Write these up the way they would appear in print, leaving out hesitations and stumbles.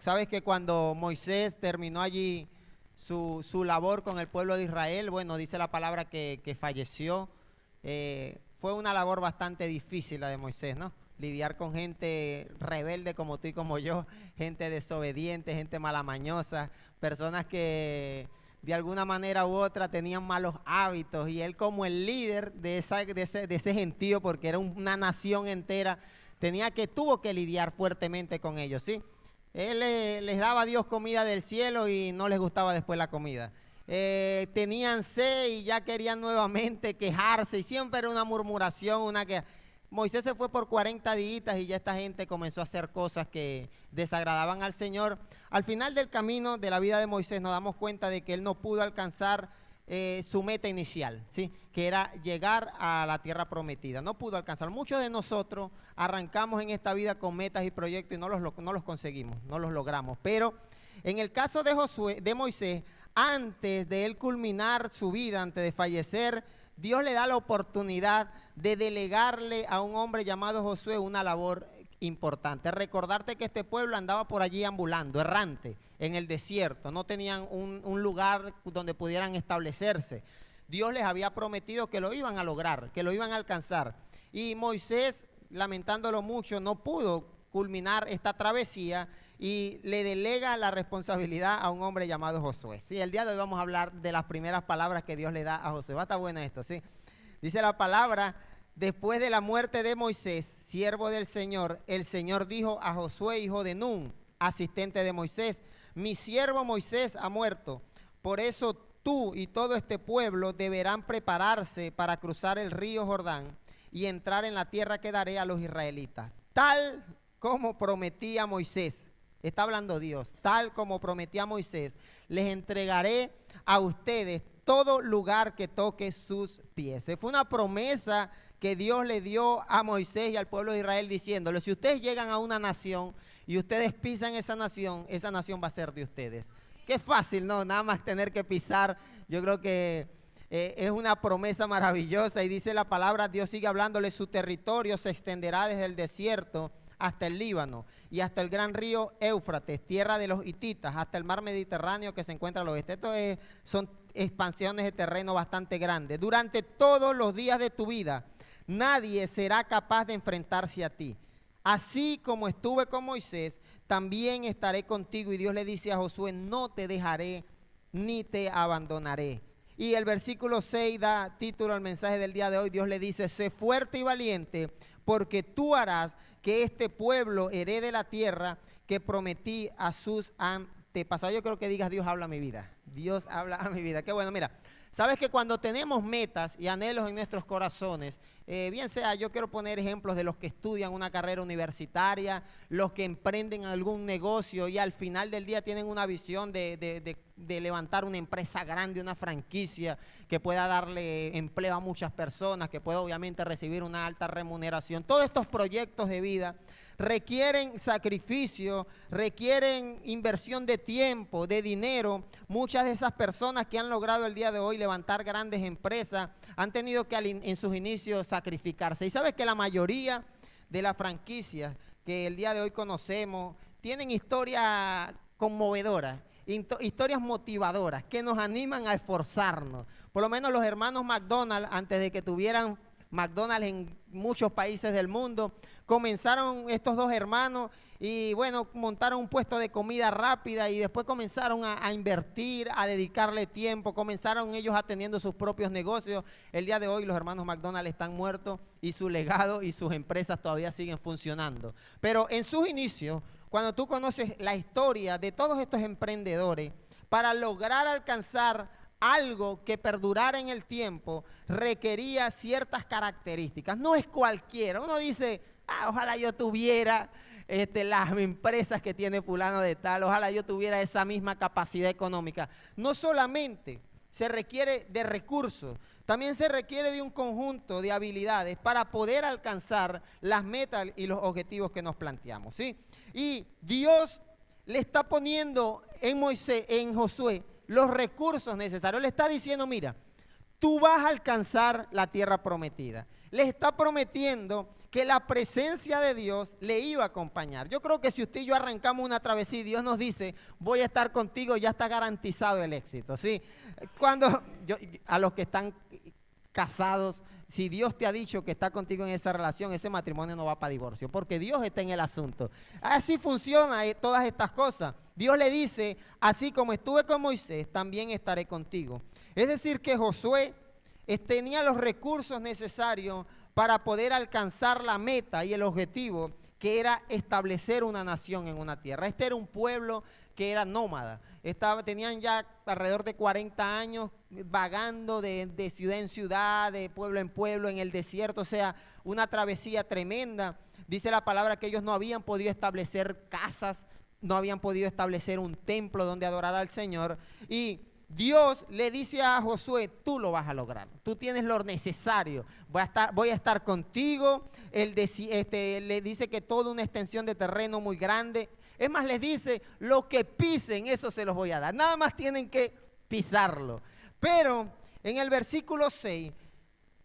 sabes que cuando Moisés terminó allí su labor con el pueblo de Israel, bueno, dice la palabra que falleció. Fue una labor bastante difícil la de Moisés, ¿no? Lidiar con gente rebelde como tú y como yo, gente desobediente, gente malamañosa, personas que de alguna manera u otra tenían malos hábitos, y él como el líder de ese gentío, porque era una nación entera, tuvo que lidiar fuertemente con ellos, ¿sí? Él les daba a Dios comida del cielo y no les gustaba después la comida. Tenían sed y ya querían nuevamente quejarse, y siempre era una murmuración, una queja. Moisés se fue por 40 días y ya esta gente comenzó a hacer cosas que desagradaban al Señor. Al final del camino de la vida de Moisés nos damos cuenta de que él no pudo alcanzar su meta inicial, ¿sí? Que era llegar a la tierra prometida. No pudo alcanzar. Muchos de nosotros arrancamos en esta vida con metas y proyectos y no los conseguimos, no los logramos. Pero en el caso de Moisés, antes de él culminar su vida, antes de fallecer, Dios le da la oportunidad de delegarle a un hombre llamado Josué una labor importante. Recordarte que este pueblo andaba por allí ambulando, errante, en el desierto. No tenían un lugar donde pudieran establecerse. Dios les había prometido que lo iban a lograr, que lo iban a alcanzar. Y Moisés, lamentándolo mucho, no pudo culminar esta travesía y le delega la responsabilidad a un hombre llamado Josué. Sí, el día de hoy vamos a hablar de las primeras palabras que Dios le da a Josué. Va a estar bueno esto, sí. Dice la palabra: después de la muerte de Moisés, siervo del Señor, el Señor dijo a Josué, hijo de Nun, asistente de Moisés: mi siervo Moisés ha muerto, por eso tú y todo este pueblo deberán prepararse para cruzar el río Jordán y entrar en la tierra que daré a los israelitas, tal como prometía Moisés. Está hablando Dios, tal como prometía Moisés, les entregaré a ustedes todo lugar que toque sus pies. Fue una promesa que Dios le dio a Moisés y al pueblo de Israel, diciéndole: si ustedes llegan a una nación y ustedes pisan esa nación va a ser de ustedes. Qué fácil, ¿no? Nada más tener que pisar. Yo creo que es una promesa maravillosa, y dice la palabra, Dios sigue hablándole: su territorio se extenderá desde el desierto hasta el Líbano y hasta el gran río Éufrates, tierra de los hititas, hasta el mar Mediterráneo que se encuentra al oeste. Son expansiones de terreno bastante grandes. Durante todos los días de tu vida, nadie será capaz de enfrentarse a ti. Así como estuve con Moisés, también estaré contigo. Y Dios le dice a Josué: no te dejaré ni te abandonaré. Y el versículo 6 da título al mensaje del día de hoy. Dios le dice: sé fuerte y valiente, porque tú harás que este pueblo herede la tierra que prometí a sus antepasados. Yo creo que digas: Dios habla a mi vida. Dios habla a mi vida. Qué bueno, mira. Sabes que cuando tenemos metas y anhelos en nuestros corazones, bien sea, yo quiero poner ejemplos de los que estudian una carrera universitaria, los que emprenden algún negocio y al final del día tienen una visión de levantar una empresa grande, una franquicia que pueda darle empleo a muchas personas, que pueda obviamente recibir una alta remuneración. Todos estos proyectos de vida requieren sacrificio, requieren inversión de tiempo, de dinero. Muchas de esas personas que han logrado el día de hoy levantar grandes empresas han tenido que en sus inicios sacrificarse. Y sabes que la mayoría de las franquicias que el día de hoy conocemos tienen historias conmovedoras, historias motivadoras que nos animan a esforzarnos. Por lo menos los hermanos McDonald's, antes de que tuvieran McDonald's en muchos países del mundo, comenzaron estos dos hermanos y bueno, montaron un puesto de comida rápida y después comenzaron a invertir, a dedicarle tiempo, comenzaron ellos atendiendo sus propios negocios. El día de hoy los hermanos McDonald's están muertos y su legado y sus empresas todavía siguen funcionando. Pero en sus inicios, cuando tú conoces la historia de todos estos emprendedores, para lograr alcanzar algo que perdurara en el tiempo, requería ciertas características. No es cualquiera. Uno dice: ojalá yo tuviera las empresas que tiene fulano de tal, ojalá yo tuviera esa misma capacidad económica. No solamente se requiere de recursos, también se requiere de un conjunto de habilidades para poder alcanzar las metas y los objetivos que nos planteamos, ¿sí? Y Dios le está poniendo en Josué los recursos necesarios. Le está diciendo: mira, tú vas a alcanzar la tierra prometida. Les está prometiendo que la presencia de Dios le iba a acompañar. Yo creo que si usted y yo arrancamos una travesía y Dios nos dice, voy a estar contigo, ya está garantizado el éxito, ¿sí? A los que están casados, si Dios te ha dicho que está contigo en esa relación, ese matrimonio no va para divorcio, porque Dios está en el asunto. Así funciona todas estas cosas. Dios le dice, así como estuve con Moisés, también estaré contigo. Es decir, que Josué tenía los recursos necesarios para poder alcanzar la meta y el objetivo, que era establecer una nación en una tierra. Este era un pueblo que era nómada. Tenían ya alrededor de 40 años vagando de ciudad en ciudad, de pueblo en pueblo, en el desierto, o sea, una travesía tremenda. Dice la palabra que ellos no habían podido establecer casas, no habían podido establecer un templo donde adorar al Señor, y Dios le dice a Josué, tú lo vas a lograr, tú tienes lo necesario, voy a estar contigo. Le dice que toda una extensión de terreno muy grande, es más, les dice, lo que pisen, eso se los voy a dar, nada más tienen que pisarlo. Pero en el versículo 6,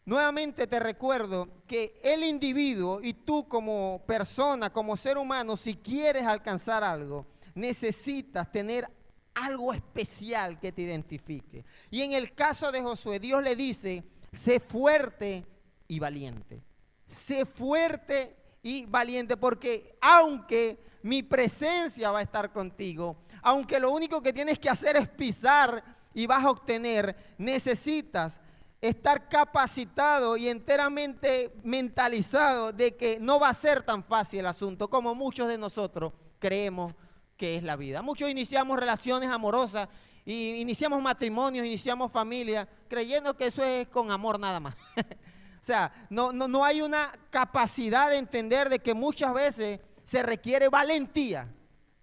nuevamente te recuerdo que el individuo y tú como persona, como ser humano, si quieres alcanzar algo, necesitas tener algo especial que te identifique. Y en el caso de Josué, Dios le dice, sé fuerte y valiente. Sé fuerte y valiente, porque aunque mi presencia va a estar contigo, aunque lo único que tienes que hacer es pisar y vas a obtener, necesitas estar capacitado y enteramente mentalizado de que no va a ser tan fácil el asunto como muchos de nosotros creemos que es la vida. Muchos iniciamos relaciones amorosas, y iniciamos matrimonios, iniciamos familia, creyendo que eso es con amor nada más. O sea, no hay una capacidad de entender de que muchas veces se requiere valentía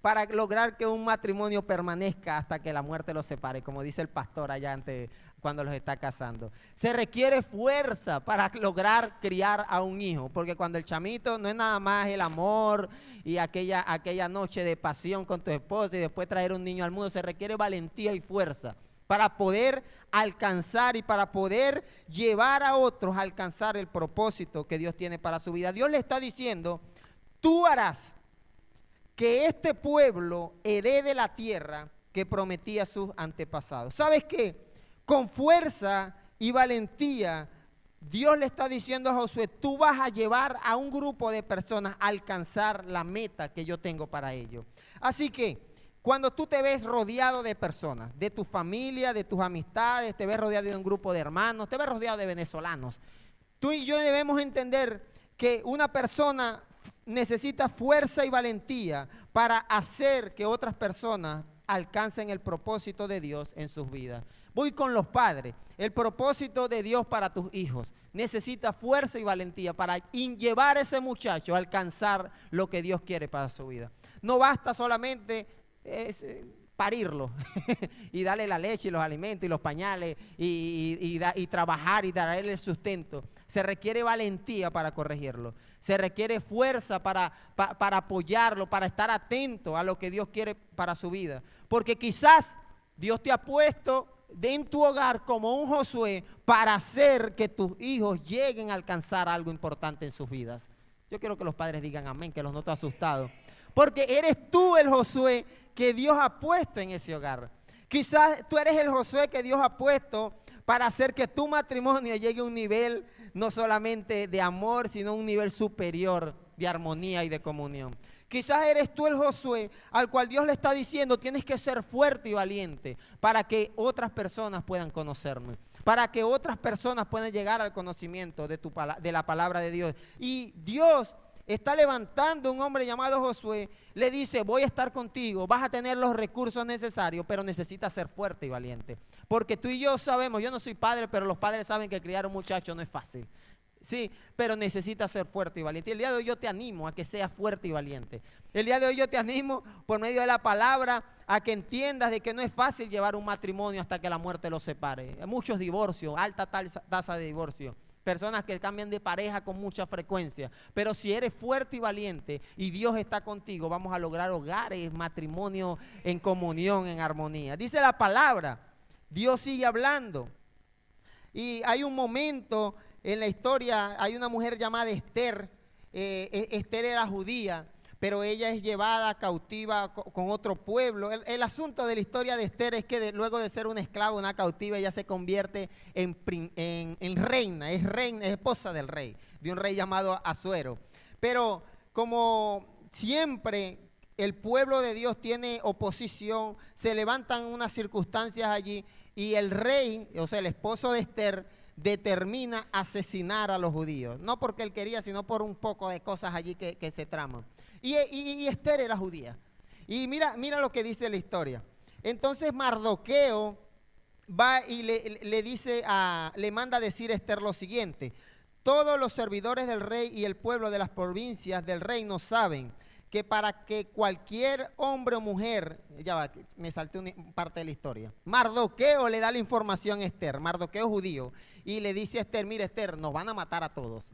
para lograr que un matrimonio permanezca hasta que la muerte los separe, como dice el pastor allá antes, cuando los está casando. Se requiere fuerza para lograr criar a un hijo, porque cuando el chamito no es nada más el amor y aquella noche de pasión con tu esposa y después traer un niño al mundo, se requiere valentía y fuerza para poder alcanzar y para poder llevar a otros a alcanzar el propósito que Dios tiene para su vida. Dios le está diciendo, tú harás que este pueblo herede la tierra que prometía a sus antepasados. ¿Sabes qué? Con fuerza y valentía, Dios le está diciendo a Josué, tú vas a llevar a un grupo de personas a alcanzar la meta que yo tengo para ellos. Así que, cuando tú te ves rodeado de personas, de tu familia, de tus amistades, te ves rodeado de un grupo de hermanos, te ves rodeado de venezolanos, tú y yo debemos entender que una persona necesita fuerza y valentía para hacer que otras personas alcancen el propósito de Dios en sus vidas. Voy con los padres. El propósito de Dios para tus hijos necesita fuerza y valentía para llevar a ese muchacho a alcanzar lo que Dios quiere para su vida. No basta solamente parirlo y darle la leche y los alimentos y los pañales y trabajar y darle el sustento. Se requiere valentía para corregirlo. Se requiere fuerza para apoyarlo, para estar atento a lo que Dios quiere para su vida. Porque quizás Dios te ha puesto en tu hogar como un Josué para hacer que tus hijos lleguen a alcanzar algo importante en sus vidas. Yo quiero que los padres digan amén, que los noto asustados. Porque eres tú el Josué que Dios ha puesto en ese hogar. Quizás tú eres el Josué que Dios ha puesto para hacer que tu matrimonio llegue a un nivel no solamente de amor, sino a un nivel superior de armonía y de comunión. Quizás eres tú el Josué al cual Dios le está diciendo, tienes que ser fuerte y valiente para que otras personas puedan conocerme, para que otras personas puedan llegar al conocimiento de la palabra de Dios. Y Dios está levantando un hombre llamado Josué, le dice, voy a estar contigo, vas a tener los recursos necesarios, pero necesitas ser fuerte y valiente. Porque tú y yo sabemos, yo no soy padre, pero los padres saben que criar un muchacho no es fácil. Sí, pero necesitas ser fuerte y valiente. Y el día de hoy yo te animo a que seas fuerte y valiente. El día de hoy yo te animo por medio de la palabra a que entiendas de que no es fácil llevar un matrimonio hasta que la muerte los separe. Hay muchos divorcios, alta tasa de divorcio. Personas que cambian de pareja con mucha frecuencia. Pero si eres fuerte y valiente y Dios está contigo, vamos a lograr hogares, matrimonio en comunión, en armonía. Dice la palabra, Dios sigue hablando. Y hay un momento en la historia, hay una mujer llamada Esther, Esther era judía, pero ella es llevada cautiva con otro pueblo. El asunto de la historia de Esther es que luego de ser una esclava, una cautiva, ella se convierte en reina, es esposa del rey, de un rey llamado Asuero. Pero como siempre el pueblo de Dios tiene oposición, se levantan unas circunstancias allí y el rey, o sea, el esposo de Esther, determina asesinar a los judíos. No porque él quería, sino por un poco de cosas allí que se traman. Y Esther era judía. Y mira lo que dice la historia. Entonces Mardoqueo va y le dice le manda a decir a Esther lo siguiente: todos los servidores del rey y el pueblo de las provincias del reino saben que para que cualquier hombre o mujer, ya va, me salté una parte de la historia. Mardoqueo le da la información a Esther, Mardoqueo judío, y le dice a Esther: mire Esther, nos van a matar a todos.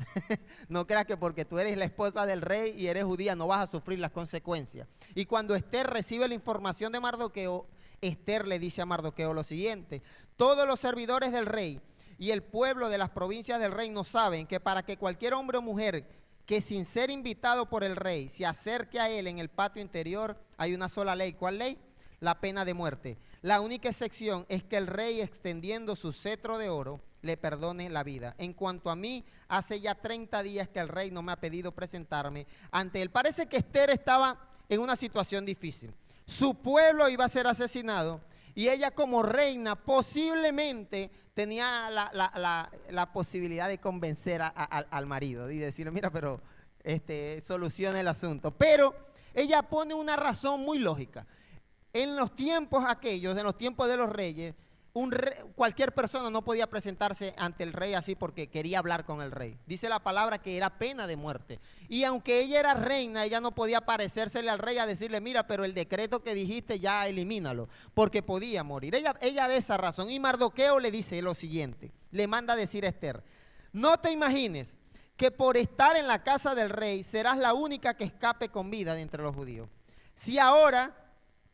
No creas que porque tú eres la esposa del rey y eres judía no vas a sufrir las consecuencias. Y cuando Esther recibe la información de Mardoqueo, Esther le dice a Mardoqueo lo siguiente: todos los servidores del rey y el pueblo de las provincias del reino saben que para que cualquier hombre o mujer que sin ser invitado por el rey se acerque a él en el patio interior, hay una sola ley. ¿Cuál ley? La pena de muerte. La única excepción es que el rey, extendiendo su cetro de oro, le perdone la vida. En cuanto a mí, hace ya 30 días que el rey no me ha pedido presentarme ante él. Parece que Esther estaba en una situación difícil. Su pueblo iba a ser asesinado y ella como reina posiblemente tenía la posibilidad de convencer al marido y decirle: mira, pero soluciona el asunto. Pero ella pone una razón muy lógica. En los tiempos aquellos, en los tiempos de los reyes, cualquier persona no podía presentarse ante el rey así porque quería hablar con el rey. Dice la palabra que era pena de muerte. Y aunque ella era reina, ella no podía parecérsele al rey a decirle: mira, pero el decreto que dijiste ya elimínalo, porque podía morir. Ella de esa razón. Y Mardoqueo le dice lo siguiente, le manda a decir a Esther: no te imagines que por estar en la casa del rey serás la única que escape con vida de entre los judíos. Si ahora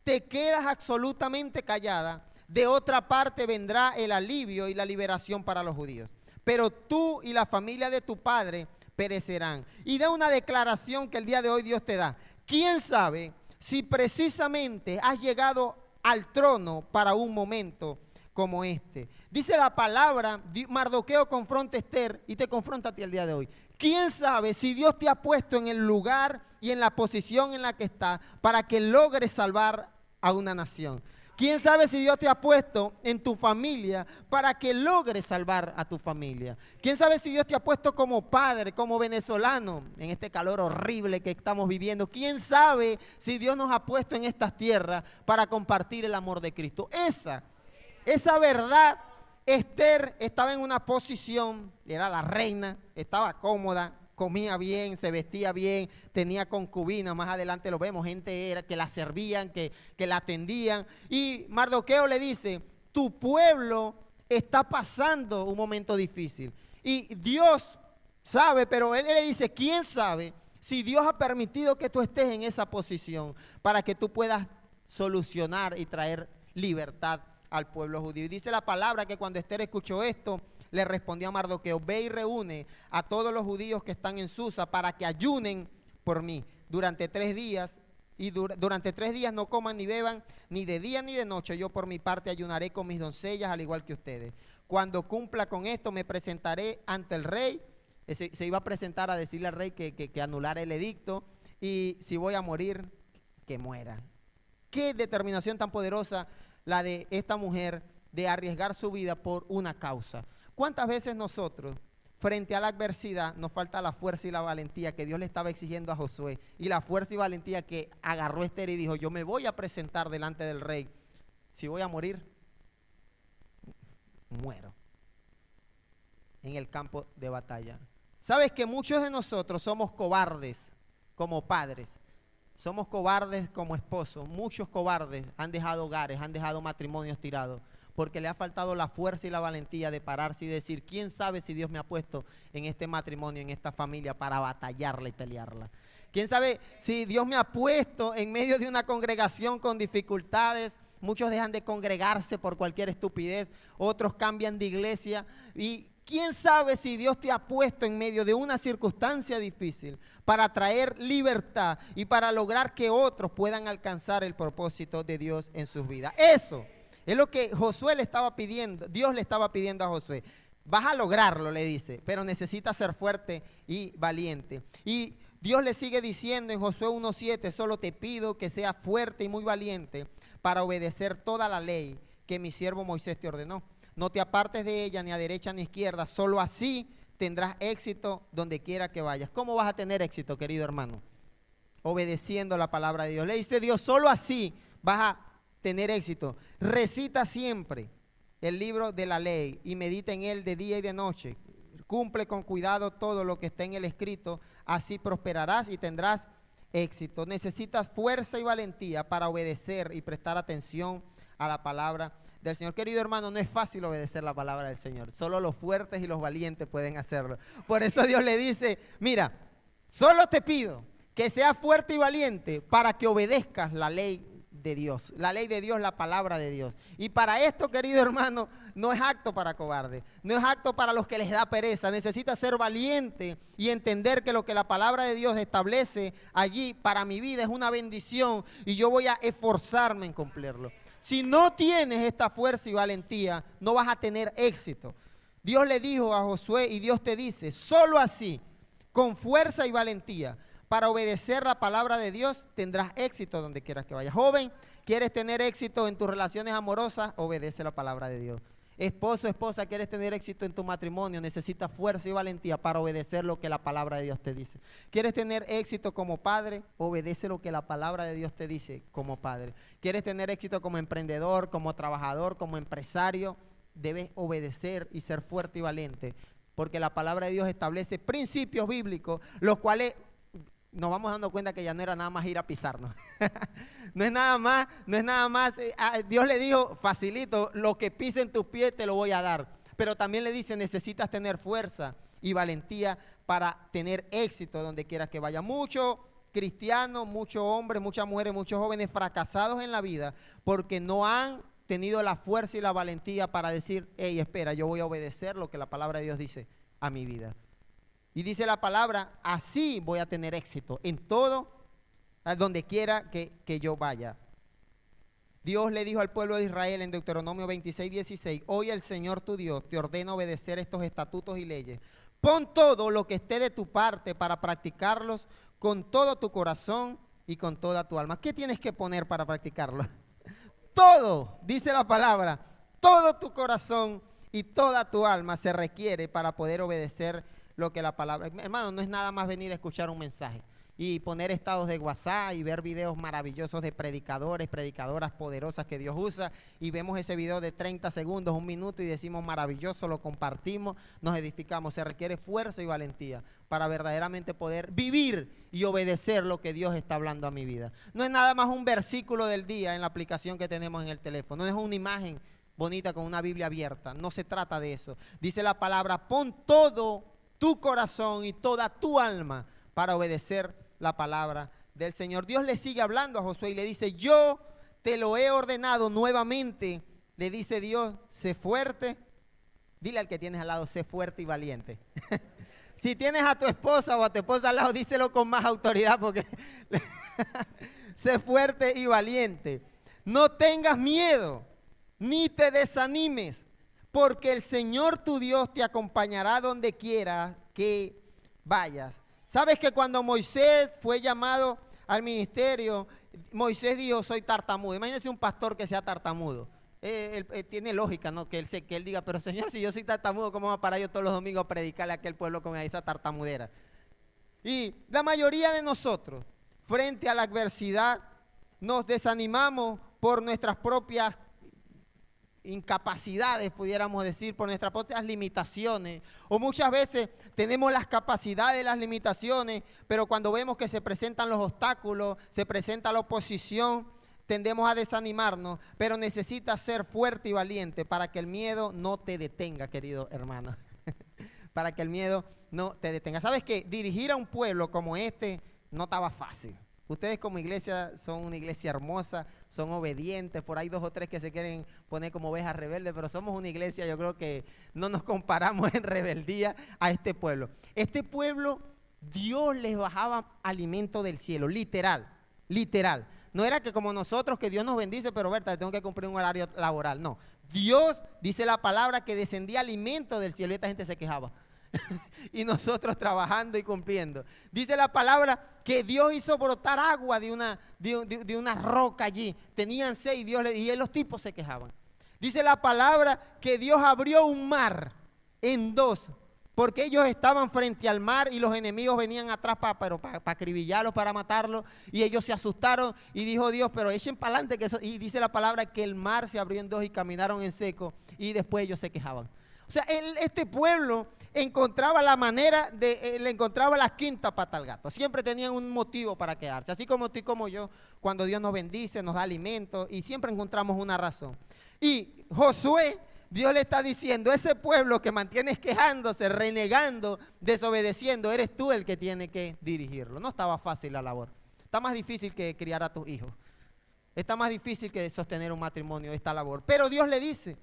te quedas absolutamente callada, de otra parte vendrá el alivio y la liberación para los judíos. Pero tú y la familia de tu padre perecerán. Y da una declaración que el día de hoy Dios te da. ¿Quién sabe si precisamente has llegado al trono para un momento como este? Dice la palabra, Mardoqueo confronta a Esther y te confronta a ti el día de hoy. ¿Quién sabe si Dios te ha puesto en el lugar y en la posición en la que está para que logres salvar a una nación? ¿Quién sabe si Dios te ha puesto en tu familia para que logres salvar a tu familia? ¿Quién sabe si Dios te ha puesto como padre, como venezolano, en este calor horrible que estamos viviendo? ¿Quién sabe si Dios nos ha puesto en estas tierras para compartir el amor de Cristo? Esa verdad, Esther estaba en una posición, era la reina, estaba cómoda, comía bien, se vestía bien, tenía concubina, más adelante lo vemos, gente que la servían, que la atendían. Y Mardoqueo le dice: tu pueblo está pasando un momento difícil. Y Dios sabe, pero él le dice: ¿quién sabe si Dios ha permitido que tú estés en esa posición para que tú puedas solucionar y traer libertad al pueblo judío? Y dice la palabra que cuando Esther escuchó esto, le respondió a Mardoqueo: ve y reúne a todos los judíos que están en Susa para que ayunen por mí durante 3 días. Y durante 3 días no coman ni beban, ni de día ni de noche. Yo por mi parte ayunaré con mis doncellas, al igual que ustedes. Cuando cumpla con esto, me presentaré ante el rey. Se iba a presentar a decirle al rey que anulara el edicto. Y si voy a morir, que muera. Qué determinación tan poderosa la de esta mujer de arriesgar su vida por una causa. ¿Cuántas veces nosotros, frente a la adversidad, nos falta la fuerza y la valentía que Dios le estaba exigiendo a Josué? Y la fuerza y valentía que agarró Esther y dijo: yo me voy a presentar delante del rey. Si voy a morir, muero en el campo de batalla. ¿Sabes que muchos de nosotros somos cobardes como padres? Somos cobardes como esposos. Muchos cobardes han dejado hogares, han dejado matrimonios tirados, porque le ha faltado la fuerza y la valentía de pararse y decir: ¿quién sabe si Dios me ha puesto en este matrimonio, en esta familia, para batallarla y pelearla? ¿Quién sabe si Dios me ha puesto en medio de una congregación con dificultades? Muchos dejan de congregarse por cualquier estupidez, otros cambian de iglesia. ¿Y ¿Quién sabe si Dios te ha puesto en medio de una circunstancia difícil para traer libertad y para lograr que otros puedan alcanzar el propósito de Dios en sus vidas? Eso es lo que Josué le estaba pidiendo, Dios le estaba pidiendo a Josué. Vas a lograrlo, le dice, pero necesitas ser fuerte y valiente. Y Dios le sigue diciendo en Josué 1:7, solo te pido que seas fuerte y muy valiente para obedecer toda la ley que mi siervo Moisés te ordenó. No te apartes de ella ni a derecha ni a izquierda, solo así tendrás éxito donde quiera que vayas. ¿Cómo vas a tener éxito, querido hermano? Obedeciendo la palabra de Dios. Le dice Dios, solo así vas a tener éxito. Recita siempre el libro de la ley y medita en él de día y de noche. Cumple con cuidado todo lo que está en el escrito, así prosperarás y tendrás éxito. Necesitas fuerza y valentía para obedecer y prestar atención a la palabra del Señor. Querido hermano, no es fácil obedecer la palabra del Señor. Solo los fuertes y los valientes pueden hacerlo. Por eso Dios le dice, mira, solo te pido que seas fuerte y valiente para que obedezcas la ley de Dios. La ley de Dios, la palabra de Dios. Y para esto, querido hermano, no es acto para cobardes. No es acto para los que les da pereza. Necesitas ser valiente y entender que lo que la palabra de Dios establece allí para mi vida es una bendición y yo voy a esforzarme en cumplirlo. Si no tienes esta fuerza y valentía, no vas a tener éxito. Dios le dijo a Josué y Dios te dice, solo así, con fuerza y valentía, para obedecer la palabra de Dios, tendrás éxito donde quieras que vayas. Joven, ¿quieres tener éxito en tus relaciones amorosas? Obedece la palabra de Dios. Esposo, esposa, ¿quieres tener éxito en tu matrimonio? Necesitas fuerza y valentía para obedecer lo que la palabra de Dios te dice. ¿Quieres tener éxito como padre? Obedece lo que la palabra de Dios te dice como padre. ¿Quieres tener éxito como emprendedor, como trabajador, como empresario? Debes obedecer y ser fuerte y valiente, porque la palabra de Dios establece principios bíblicos, los cuales nos vamos dando cuenta que ya no era nada más ir a pisarnos. No es nada más, Dios le dijo, facilito, lo que pisen tus pies te lo voy a dar. Pero también le dice, necesitas tener fuerza y valentía para tener éxito donde quieras que vaya. Muchos cristianos, muchos hombres, muchas mujeres, muchos jóvenes fracasados en la vida porque no han tenido la fuerza y la valentía para decir, hey, espera, yo voy a obedecer lo que la palabra de Dios dice a mi vida. Y dice la palabra, así voy a tener éxito en todo, a donde quiera que yo vaya. Dios le dijo al pueblo de Israel en Deuteronomio 26:16, hoy el Señor tu Dios te ordena obedecer estos estatutos y leyes. Pon todo lo que esté de tu parte para practicarlos con todo tu corazón y con toda tu alma. ¿Qué tienes que poner para practicarlo? Todo, dice la palabra, todo tu corazón y toda tu alma se requiere para poder obedecer lo que la palabra. Hermano, no es nada más venir a escuchar un mensaje y poner estados de WhatsApp y ver videos maravillosos de predicadores, predicadoras poderosas que Dios usa, y vemos ese video de 30 segundos, 1 minuto y decimos maravilloso, lo compartimos, nos edificamos. Se requiere fuerza y valentía para verdaderamente poder vivir y obedecer lo que Dios está hablando a mi vida. No es nada más un versículo del día en la aplicación que tenemos en el teléfono, no es una imagen bonita con una Biblia abierta, no se trata de eso. Dice la palabra, pon todo tu corazón y toda tu alma para obedecer la palabra del Señor. Dios le sigue hablando a Josué y le dice, yo te lo he ordenado nuevamente. Le dice Dios, sé fuerte. Dile al que tienes al lado, sé fuerte y valiente. Si tienes a tu esposa o a tu esposa al lado, díselo con más autoridad, porque sé fuerte y valiente. No tengas miedo, ni te desanimes, porque el Señor tu Dios te acompañará donde quiera que vayas. ¿Sabes que cuando Moisés fue llamado al ministerio, Moisés dijo, soy tartamudo? Imagínense un pastor que sea tartamudo. Tiene lógica, ¿no? Que él diga, pero Señor, si yo soy tartamudo, ¿cómo va a parar yo todos los domingos a predicarle a aquel pueblo con esa tartamudera? Y la mayoría de nosotros, frente a la adversidad, nos desanimamos por nuestras propias incapacidades, pudiéramos decir, por nuestras propias limitaciones, o muchas veces tenemos las capacidades, las limitaciones, pero cuando vemos que se presentan los obstáculos, se presenta la oposición, tendemos a desanimarnos, pero necesitas ser fuerte y valiente para que el miedo no te detenga, querido hermano. Para que el miedo no te detenga. ¿Sabes que dirigir a un pueblo como este no estaba fácil? Ustedes como iglesia son una iglesia hermosa, son obedientes, por ahí 2 o 3 que se quieren poner como ovejas rebeldes, pero somos una iglesia, yo creo que no nos comparamos en rebeldía a este pueblo. Este pueblo, Dios les bajaba alimento del cielo, literal, literal. No era que como nosotros, que Dios nos bendice, pero Berta, tengo que cumplir un horario laboral, no. Dios, dice la palabra, que descendía alimento del cielo y esta gente se quejaba. Y nosotros trabajando y cumpliendo. Dice la palabra que Dios hizo brotar agua de una roca allí. Tenían sed y los tipos se quejaban. Dice la palabra que Dios abrió un mar en 2, porque ellos estaban frente al mar y los enemigos venían atrás para acribillarlos, para matarlos, y ellos se asustaron y dijo Dios, pero echen para adelante, y dice la palabra que el mar se abrió en 2 y caminaron en seco, y después ellos se quejaban. O sea, este pueblo encontraba la manera le encontraba la quinta pata al gato. Siempre tenían un motivo para quedarse. Así como tú y como yo, cuando Dios nos bendice, nos da alimento y siempre encontramos una razón. Y Josué, Dios le está diciendo, ese pueblo que mantienes quejándose, renegando, desobedeciendo, eres tú el que tiene que dirigirlo. No estaba fácil la labor. Está más difícil que criar a tus hijos. Está más difícil que sostener un matrimonio, esta labor. Pero Dios le dice,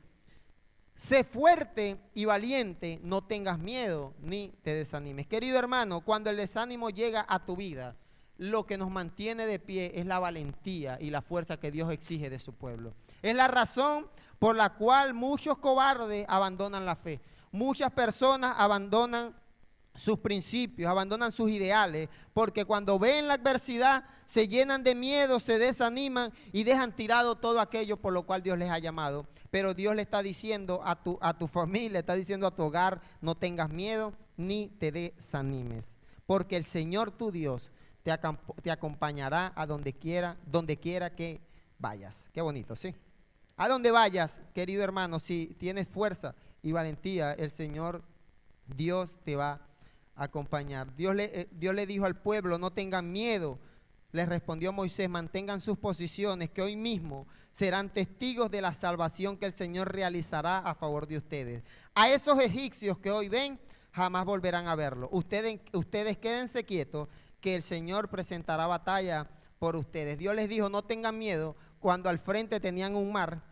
sé fuerte y valiente, no tengas miedo ni te desanimes. Querido hermano, cuando el desánimo llega a tu vida, lo que nos mantiene de pie es la valentía y la fuerza que Dios exige de su pueblo. Es la razón por la cual muchos cobardes abandonan la fe. Muchas personas abandonan sus principios, abandonan sus ideales, porque cuando ven la adversidad se llenan de miedo, se desaniman y dejan tirado todo aquello por lo cual Dios les ha llamado. Pero Dios le está diciendo a tu familia, está diciendo a tu hogar, no tengas miedo ni te desanimes, porque el Señor tu Dios te acompañará a donde quiera que vayas. Qué bonito, ¿sí? A donde vayas, querido hermano, si tienes fuerza y valentía, el Señor Dios te va a acompañar. Dios le dijo al pueblo, no tengan miedo. Les respondió Moisés, mantengan sus posiciones, que hoy mismo serán testigos de la salvación que el Señor realizará a favor de ustedes. A esos egipcios que hoy ven, jamás volverán a verlo. Ustedes quédense quietos, que el Señor presentará batalla por ustedes. Dios les dijo, no tengan miedo, cuando al frente tenían un mar,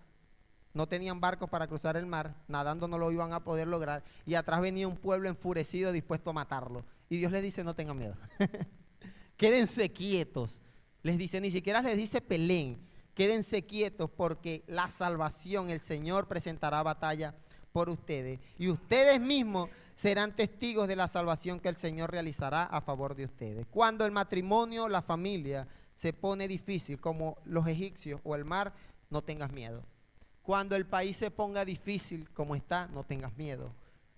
no tenían barcos para cruzar el mar, nadando no lo iban a poder lograr, y atrás venía un pueblo enfurecido dispuesto a matarlo. Y Dios les dice, no tengan miedo. Quédense quietos, les dice, ni siquiera les dice peleen, quédense quietos porque la salvación, el Señor presentará batalla por ustedes y ustedes mismos serán testigos de la salvación que el Señor realizará a favor de ustedes. Cuando el matrimonio, la familia se pone difícil como los egipcios o el mar, no tengas miedo. Cuando el país se ponga difícil como está, no tengas miedo.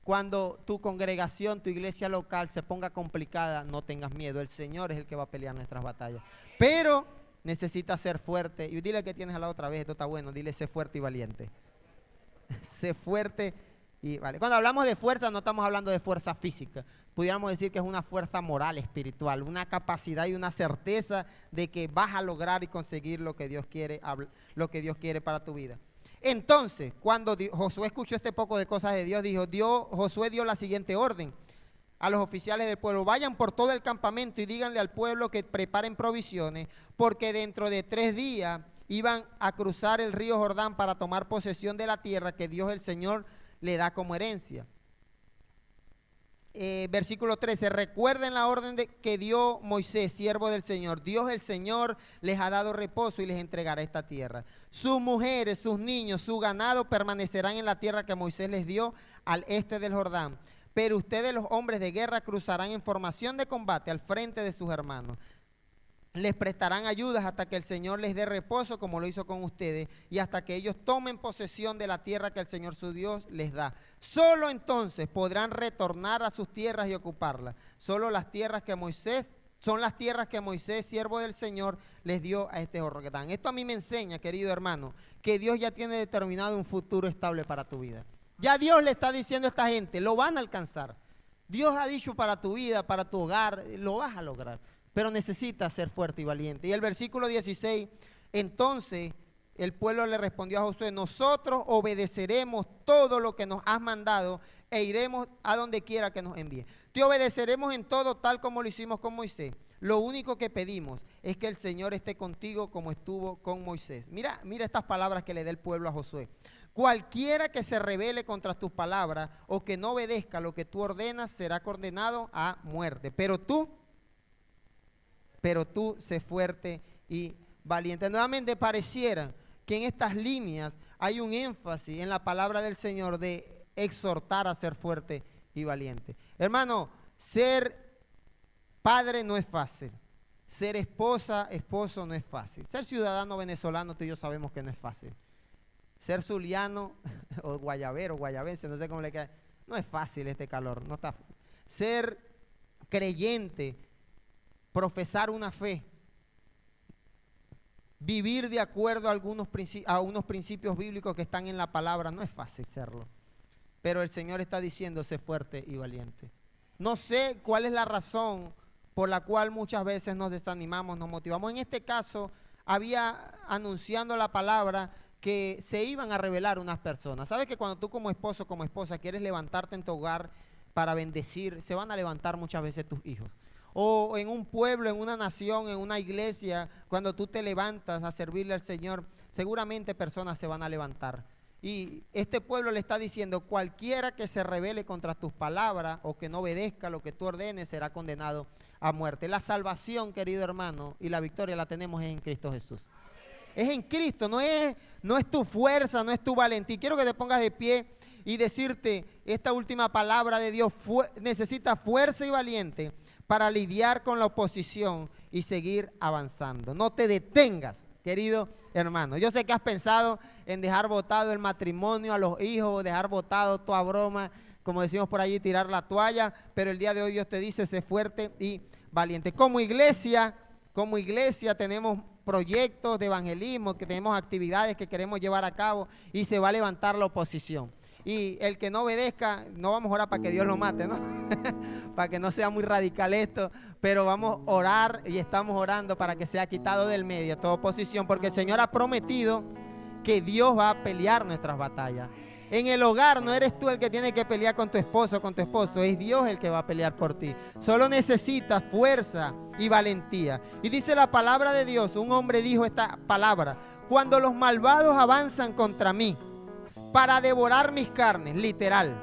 Cuando tu congregación, tu iglesia local se ponga complicada, no tengas miedo. El Señor es el que va a pelear nuestras batallas. Pero necesitas ser fuerte. Y dile que tienes a la otra vez, esto está bueno. Dile, sé fuerte y valiente. Sé fuerte y vale. Cuando hablamos de fuerza, no estamos hablando de fuerza física. Pudiéramos decir que es una fuerza moral, espiritual. Una capacidad y una certeza de que vas a lograr y conseguir lo que Dios quiere para tu vida. Entonces, cuando Josué escuchó este poco de cosas de Dios, Josué dio la siguiente orden a los oficiales del pueblo: vayan por todo el campamento y díganle al pueblo que preparen provisiones, porque dentro de 3 días iban a cruzar el río Jordán para tomar posesión de la tierra que Dios el Señor le da como herencia. Versículo 13, recuerden la orden que dio Moisés, siervo del Señor. Dios el Señor les ha dado reposo y les entregará esta tierra. Sus mujeres, sus niños, su ganado permanecerán en la tierra que Moisés les dio al este del Jordán. Pero ustedes, los hombres de guerra, cruzarán en formación de combate al frente de sus hermanos. Les prestarán ayudas hasta que el Señor les dé reposo, como lo hizo con ustedes, y hasta que ellos tomen posesión de la tierra que el Señor su Dios les da. Solo entonces podrán retornar a sus tierras y ocuparlas. Son las tierras que Moisés, siervo del Señor, les dio a este Jordán. Esto a mí me enseña, querido hermano, que Dios ya tiene determinado un futuro estable para tu vida. Ya Dios le está diciendo a esta gente, lo van a alcanzar. Dios ha dicho para tu vida, para tu hogar, lo vas a lograr. Pero necesitas ser fuerte y valiente. Y el versículo 16, entonces el pueblo le respondió a Josué: nosotros obedeceremos todo lo que nos has mandado e iremos a donde quiera que nos envíe. Te obedeceremos en todo, tal como lo hicimos con Moisés. Lo único que pedimos es que el Señor esté contigo como estuvo con Moisés. Mira estas palabras que le da el pueblo a Josué. Cualquiera que se rebele contra tus palabras o que no obedezca lo que tú ordenas será condenado a muerte. Pero tú sé fuerte y valiente. Nuevamente pareciera que en estas líneas hay un énfasis en la palabra del Señor de exhortar a ser fuerte y valiente. Hermano, ser padre no es fácil. Ser esposo no es fácil. Ser ciudadano venezolano, tú y yo sabemos que no es fácil. Ser zuliano o guayabero, guayabense, no sé cómo le queda, no es fácil este calor. No está. Ser creyente, profesar una fe, vivir de acuerdo a unos principios bíblicos que están en la palabra, no es fácil serlo. Pero el Señor está diciendo, sé fuerte y valiente. No sé cuál es la razón por la cual muchas veces nos desanimamos, nos motivamos. En este caso, había anunciando la palabra que se iban a revelar unas personas. ¿Sabes que cuando tú como esposo, como esposa, quieres levantarte en tu hogar para bendecir, se van a levantar muchas veces tus hijos? O en un pueblo, en una nación, en una iglesia, cuando tú te levantas a servirle al Señor, seguramente personas se van a levantar. Y este pueblo le está diciendo, cualquiera que se rebele contra tus palabras o que no obedezca lo que tú ordenes será condenado a muerte. La salvación, querido hermano, y la victoria la tenemos en Cristo Jesús. Es en Cristo, no es tu fuerza, no es tu valentía. Quiero que te pongas de pie y decirte esta última palabra de Dios. Necesita fuerza y valiente para lidiar con la oposición y seguir avanzando. No te detengas, querido hermano. Yo sé que has pensado en dejar botado el matrimonio a los hijos, dejar botado toda broma, como decimos por allí, tirar la toalla, pero el día de hoy Dios te dice, sé fuerte y valiente. Como iglesia tenemos proyectos de evangelismo, que tenemos actividades que queremos llevar a cabo y se va a levantar la oposición. Y el que no obedezca, no vamos a orar para que Dios lo mate, ¿no? Para que no sea muy radical esto, pero vamos a orar y estamos orando para que sea quitado del medio toda oposición, porque el Señor ha prometido que Dios va a pelear nuestras batallas. En el hogar no eres tú el que tiene que pelear con tu esposo o con tu esposo, es Dios el que va a pelear por ti. Solo necesitas fuerza y valentía. Y dice la palabra de Dios, un hombre dijo esta palabra: cuando los malvados avanzan contra mí para devorar mis carnes, literal.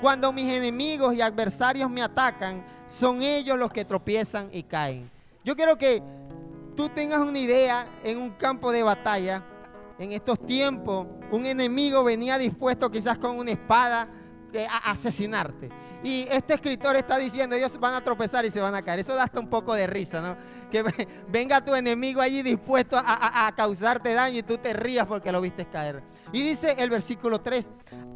Cuando mis enemigos y adversarios me atacan, son ellos los que tropiezan y caen. Yo quiero que tú tengas una idea en un campo de batalla. En estos tiempos, un enemigo venía dispuesto quizás con una espada a asesinarte. Y este escritor está diciendo, ellos van a tropezar y se van a caer. Eso da hasta un poco de risa, ¿no? Que venga tu enemigo allí dispuesto a causarte daño y tú te rías porque lo viste caer. Y dice el versículo 3,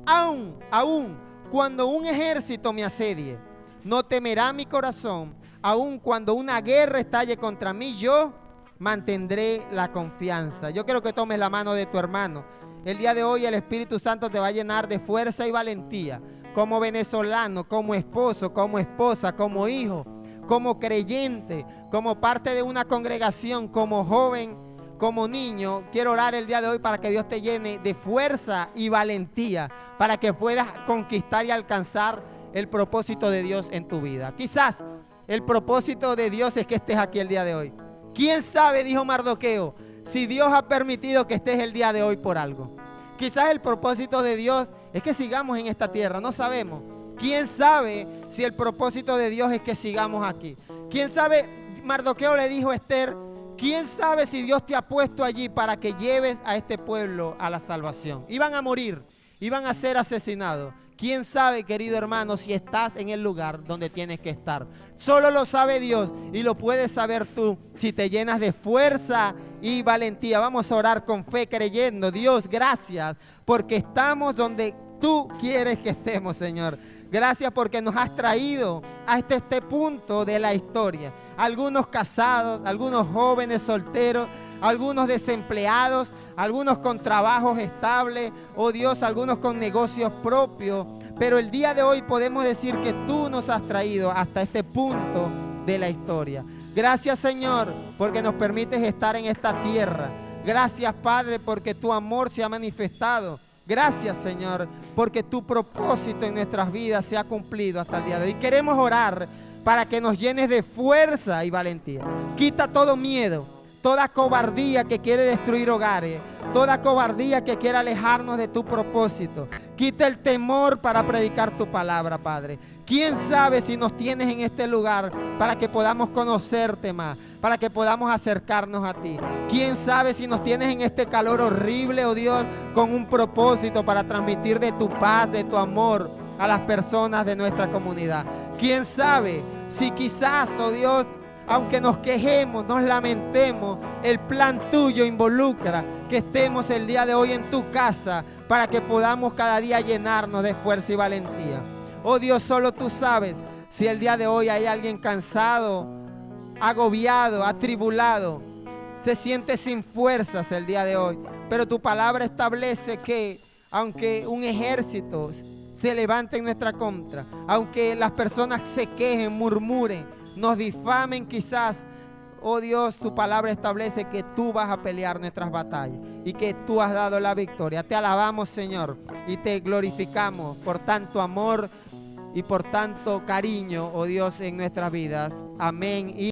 aún cuando un ejército me asedie, no temerá mi corazón. Aún cuando una guerra estalle contra mí, yo mantendré la confianza. Yo quiero que tomes la mano de tu hermano. El día de hoy el Espíritu Santo te va a llenar de fuerza y valentía. Como venezolano, como esposo, como esposa, como hijo, como creyente, como parte de una congregación, como joven, como niño. Quiero orar el día de hoy para que Dios te llene de fuerza y valentía, para que puedas conquistar y alcanzar el propósito de Dios en tu vida. Quizás el propósito de Dios es que estés aquí el día de hoy. ¿Quién sabe, dijo Mardoqueo, si Dios ha permitido que estés el día de hoy por algo? Quizás el propósito de Dios es que sigamos en esta tierra, no sabemos. ¿Quién sabe si el propósito de Dios es que sigamos aquí? ¿Quién sabe? Mardoqueo le dijo a Esther, ¿quién sabe si Dios te ha puesto allí para que lleves a este pueblo a la salvación? Iban a morir, iban a ser asesinados. ¿Quién sabe, querido hermano, si estás en el lugar donde tienes que estar? Solo lo sabe Dios y lo puedes saber tú si te llenas de fuerza y valentía. Vamos a orar con fe creyendo. Dios, gracias porque estamos donde tú quieres que estemos, Señor. Gracias porque nos has traído hasta este punto de la historia. Algunos casados, algunos jóvenes solteros, algunos desempleados, algunos con trabajos estables, oh Dios, algunos con negocios propios. Pero el día de hoy podemos decir que tú nos has traído hasta este punto de la historia. Gracias, Señor, porque nos permites estar en esta tierra. Gracias, Padre, porque tu amor se ha manifestado. Gracias, Señor, porque tu propósito en nuestras vidas se ha cumplido hasta el día de hoy. Queremos orar para que nos llenes de fuerza y valentía. Quita todo miedo, toda cobardía que quiere destruir hogares, toda cobardía que quiere alejarnos de tu propósito. Quita el temor para predicar tu palabra, Padre. ¿Quién sabe si nos tienes en este lugar para que podamos conocerte más, para que podamos acercarnos a ti? ¿Quién sabe si nos tienes en este calor horrible, oh Dios, con un propósito para transmitir de tu paz, de tu amor a las personas de nuestra comunidad? ¿Quién sabe si quizás, oh Dios, aunque nos quejemos, nos lamentemos, el plan tuyo involucra que estemos el día de hoy en tu casa para que podamos cada día llenarnos de fuerza y valentía? Oh Dios, solo tú sabes si el día de hoy hay alguien cansado, agobiado, atribulado, se siente sin fuerzas el día de hoy. Pero tu palabra establece que aunque un ejército se levante en nuestra contra, aunque las personas se quejen, murmuren, nos difamen quizás, oh Dios, tu palabra establece que tú vas a pelear nuestras batallas y que tú has dado la victoria. Te alabamos, Señor, y te glorificamos por tanto amor y por tanto cariño, oh Dios, en nuestras vidas. Amén.